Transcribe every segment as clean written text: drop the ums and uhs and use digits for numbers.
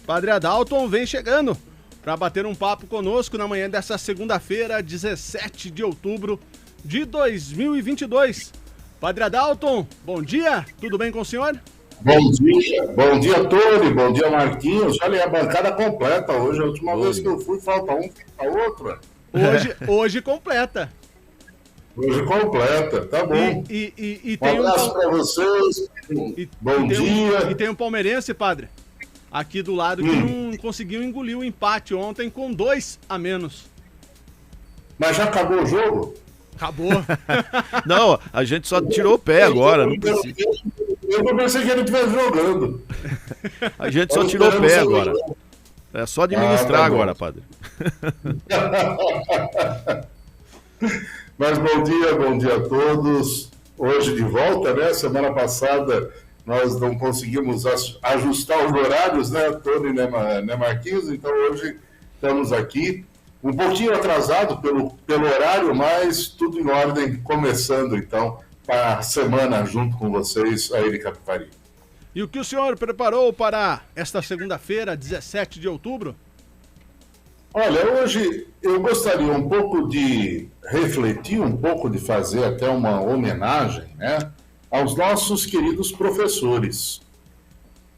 Padre Adalton vem chegando para bater um papo conosco na manhã dessa segunda-feira, 17 de outubro de 2022. Padre Adalton, bom dia, tudo bem com o senhor? Bom dia, Tony, bom dia, Marquinhos. Olha, a bancada completa hoje. A última vez que eu fui, falta um, falta outro. Hoje completa. Hoje completa, tá bom. E um abraço para vocês, bom dia. E tem um palmeirense, padre, aqui do lado, que não conseguiu engolir o empate ontem com 2 a menos. Mas já acabou o jogo? Acabou. Não, a gente só tirou o pé agora. Eu pensei que ele estivesse jogando. A gente só tirou o pé agora. É só administrar agora, padre. Mas bom dia a todos. Hoje de volta, né? Semana passada nós não conseguimos ajustar os horários, né, Tony, né, Marquinhos? Então hoje estamos aqui, um pouquinho atrasado pelo horário, mas tudo em ordem, começando então a semana junto com vocês, aí de Capivari. E o que o senhor preparou para esta segunda-feira, 17 de outubro? Olha, hoje eu gostaria um pouco de refletir, um pouco de fazer até uma homenagem, né, aos nossos queridos professores.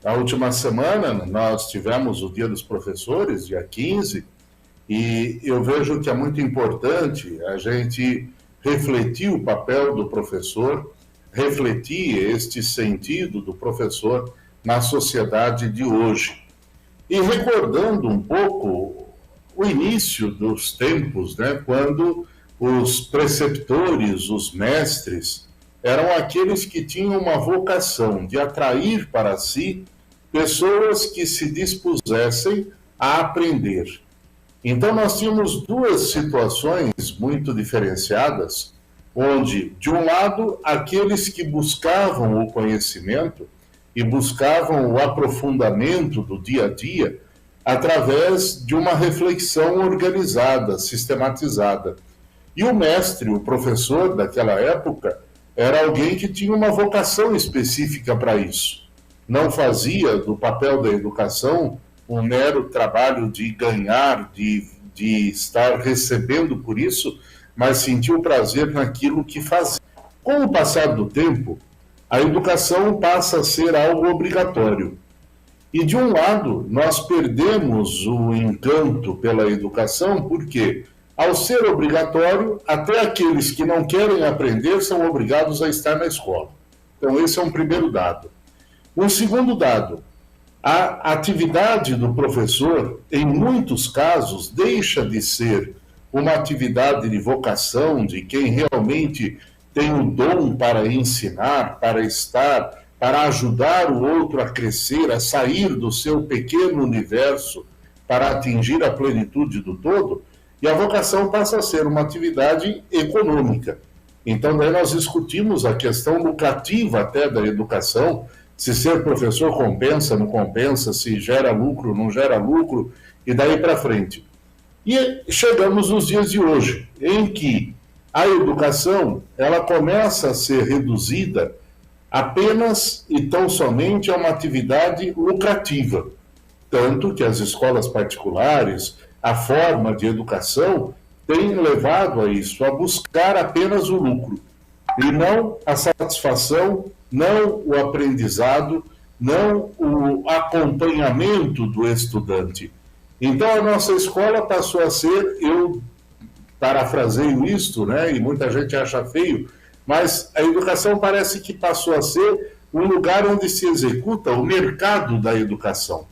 Na última semana nós tivemos o Dia dos Professores, dia 15, e eu vejo que é muito importante a gente refletir o papel do professor, refletir este sentido do professor na sociedade de hoje. E recordando um pouco o início dos tempos, né, quando os preceptores, os mestres, eram aqueles que tinham uma vocação de atrair para si pessoas que se dispusessem a aprender. Então nós tínhamos duas situações muito diferenciadas, onde, de um lado, aqueles que buscavam o conhecimento e buscavam o aprofundamento do dia a dia através de uma reflexão organizada, sistematizada. E o mestre, o professor daquela época, era alguém que tinha uma vocação específica para isso. Não fazia do papel da educação um mero trabalho de ganhar, de estar recebendo por isso, mas sentia o prazer naquilo que fazia. Com o passar do tempo, a educação passa a ser algo obrigatório. E, de um lado, nós perdemos o encanto pela educação, porque, ao ser obrigatório, até aqueles que não querem aprender são obrigados a estar na escola. Então, esse é um primeiro dado. Um segundo dado, a atividade do professor, em muitos casos, deixa de ser uma atividade de vocação, de quem realmente tem o dom para ensinar, para estar, para ajudar o outro a crescer, a sair do seu pequeno universo para atingir a plenitude do todo, e a vocação passa a ser uma atividade econômica. Então, daí nós discutimos a questão lucrativa até da educação, se ser professor compensa, não compensa, se gera lucro, não gera lucro, e daí para frente. E chegamos nos dias de hoje, em que a educação ela começa a ser reduzida apenas e tão somente a uma atividade lucrativa. Tanto que as escolas particulares, a forma de educação, tem levado a isso, a buscar apenas o lucro, e não a satisfação, não o aprendizado, não o acompanhamento do estudante. Então a nossa escola passou a ser, eu parafraseio isto, né, e muita gente acha feio, mas a educação parece que passou a ser um lugar onde se executa o mercado da educação.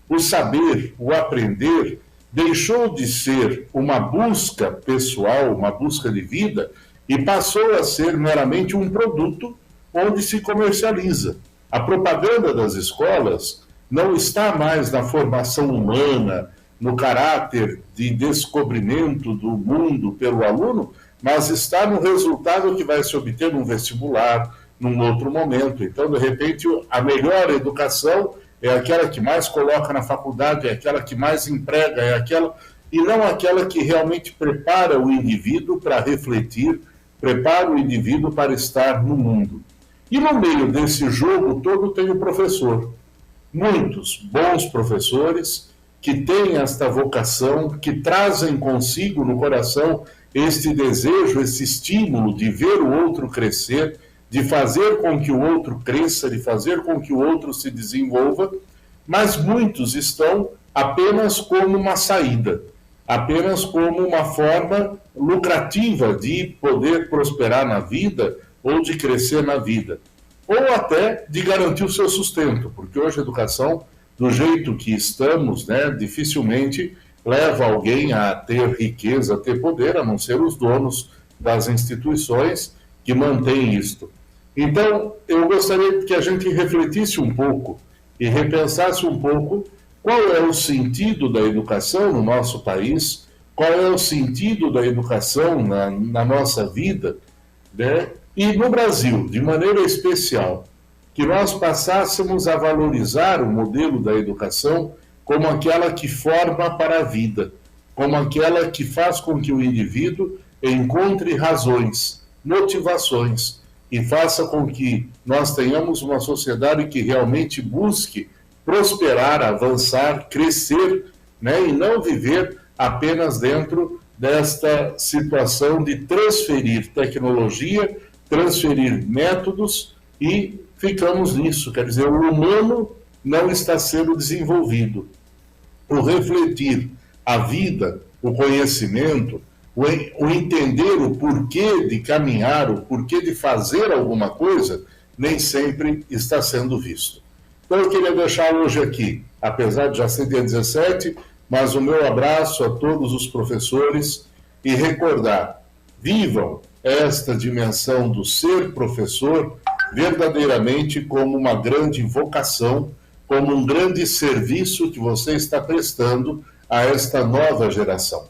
O saber, o aprender, deixou de ser uma busca pessoal, uma busca de vida, e passou a ser meramente um produto onde se comercializa. A propaganda das escolas não está mais na formação humana, no caráter de descobrimento do mundo pelo aluno, mas está no resultado que vai se obter num vestibular, num outro momento. Então, de repente, a melhor educação é aquela que mais coloca na faculdade, é aquela que mais emprega, é aquela, e não aquela que realmente prepara o indivíduo para refletir, prepara o indivíduo para estar no mundo. E no meio desse jogo todo tem o professor. muitos bons professores que têm esta vocação, que trazem consigo no coração este desejo, esse estímulo de ver o outro crescer, de fazer com que o outro cresça, de fazer com que o outro se desenvolva, mas muitos estão apenas como uma saída, apenas como uma forma lucrativa de poder prosperar na vida ou de crescer na vida, ou até de garantir o seu sustento, porque hoje a educação, do jeito que estamos, né, dificilmente leva alguém a ter riqueza, a ter poder, a não ser os donos das instituições que mantêm isto. Então, eu gostaria que a gente refletisse um pouco e repensasse um pouco qual é o sentido da educação no nosso país, qual é o sentido da educação na nossa vida, né? E no Brasil, de maneira especial, que nós passássemos a valorizar o modelo da educação como aquela que forma para a vida, como aquela que faz com que o indivíduo encontre razões, motivações, e faça com que nós tenhamos uma sociedade que realmente busque prosperar, avançar, crescer, né, e não viver apenas dentro desta situação de transferir tecnologia, transferir métodos e ficamos nisso. Quer dizer, o humano não está sendo desenvolvido. O refletir a vida, o conhecimento, o entender o porquê de caminhar, o porquê de fazer alguma coisa, nem sempre está sendo visto. Então eu queria deixar hoje aqui, apesar de já ser dia 17, mas o meu abraço a todos os professores e recordar, vivam esta dimensão do ser professor verdadeiramente como uma grande vocação, como um grande serviço que você está prestando a esta nova geração.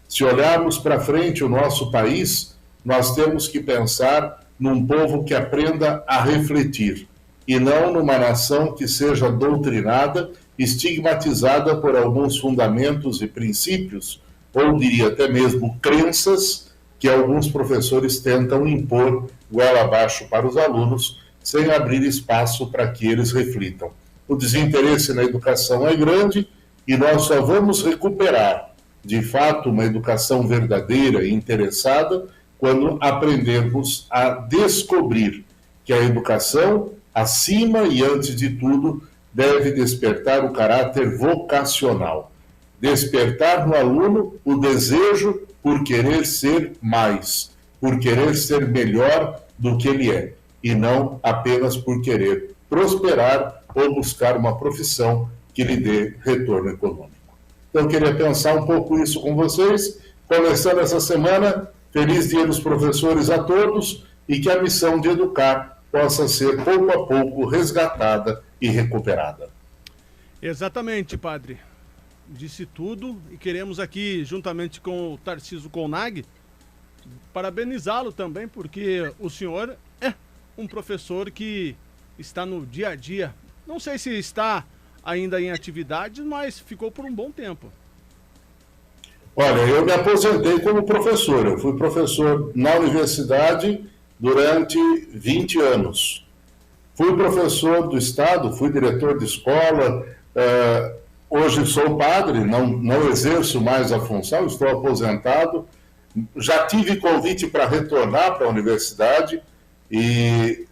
Se olharmos para frente o nosso país, nós temos que pensar num povo que aprenda a refletir, e não numa nação que seja doutrinada, estigmatizada por alguns fundamentos e princípios, ou diria até mesmo crenças, que alguns professores tentam impor goela abaixo para os alunos, sem abrir espaço para que eles reflitam. O desinteresse na educação é grande e nós só vamos recuperar, de fato, uma educação verdadeira e interessada quando aprendermos a descobrir que a educação, acima e antes de tudo, deve despertar o caráter vocacional. Despertar no aluno o desejo por querer ser mais, por querer ser melhor do que ele é, e não apenas por querer prosperar ou buscar uma profissão que lhe dê retorno econômico. Então, eu queria pensar um pouco isso com vocês, começando essa semana. Feliz Dia dos Professores a todos e que a missão de educar possa ser pouco a pouco resgatada e recuperada. Exatamente, padre. Disse tudo e queremos aqui, juntamente com o Tarcísio Colnag, parabenizá-lo também, porque o senhor é um professor que está no dia a dia. Não sei se está ainda em atividade, mas ficou por um bom tempo. Olha, eu me aposentei como professor. Eu fui professor na universidade durante 20 anos. Fui professor do Estado, fui diretor de escola, hoje sou padre, não exerço mais a função, estou aposentado. Já tive convite para retornar para a universidade e,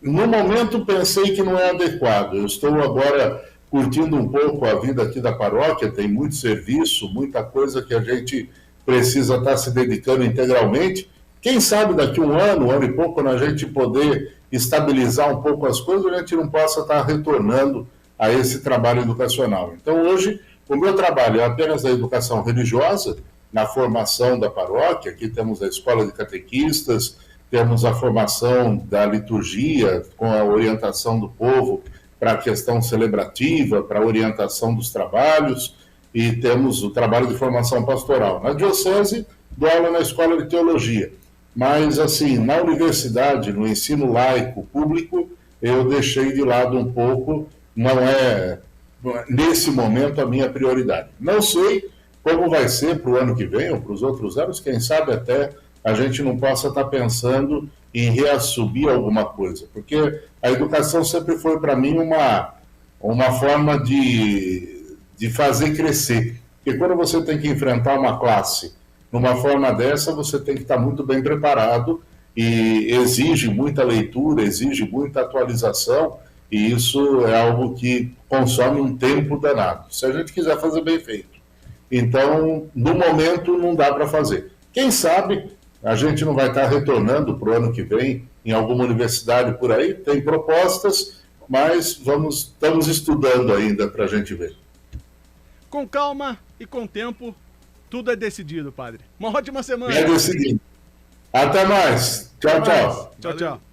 no momento, pensei que não é adequado. Eu estou agora curtindo um pouco a vida aqui da paróquia, tem muito serviço, muita coisa que a gente precisa estar se dedicando integralmente. Quem sabe daqui um ano e pouco, quando a gente poder estabilizar um pouco as coisas, a gente não possa estar retornando a esse trabalho educacional. Então, hoje, o meu trabalho é apenas a educação religiosa, na formação da paróquia. Aqui temos a escola de catequistas, temos a formação da liturgia, com a orientação do povo para a questão celebrativa, para a orientação dos trabalhos, e temos o trabalho de formação pastoral. Na diocese, dou aula na escola de teologia, mas, assim, na universidade, no ensino laico público, eu deixei de lado um pouco, não é, nesse momento, a minha prioridade. Não sei como vai ser para o ano que vem ou para os outros anos, quem sabe até a gente não possa estar pensando em reassumir alguma coisa, porque a educação sempre foi para mim uma forma de fazer crescer. Porque quando você tem que enfrentar uma classe numa forma dessa, você tem que estar muito bem preparado e exige muita leitura, exige muita atualização, e isso é algo que consome um tempo danado, se a gente quiser fazer bem feito. Então, no momento, não dá para fazer. Quem sabe a gente não vai estar retornando para o ano que vem em alguma universidade por aí, tem propostas, mas estamos estudando ainda para a gente ver. Com calma e com tempo, tudo é decidido, padre. Uma ótima semana. É decidido. Até mais. Tchau, tchau. Tchau, tchau.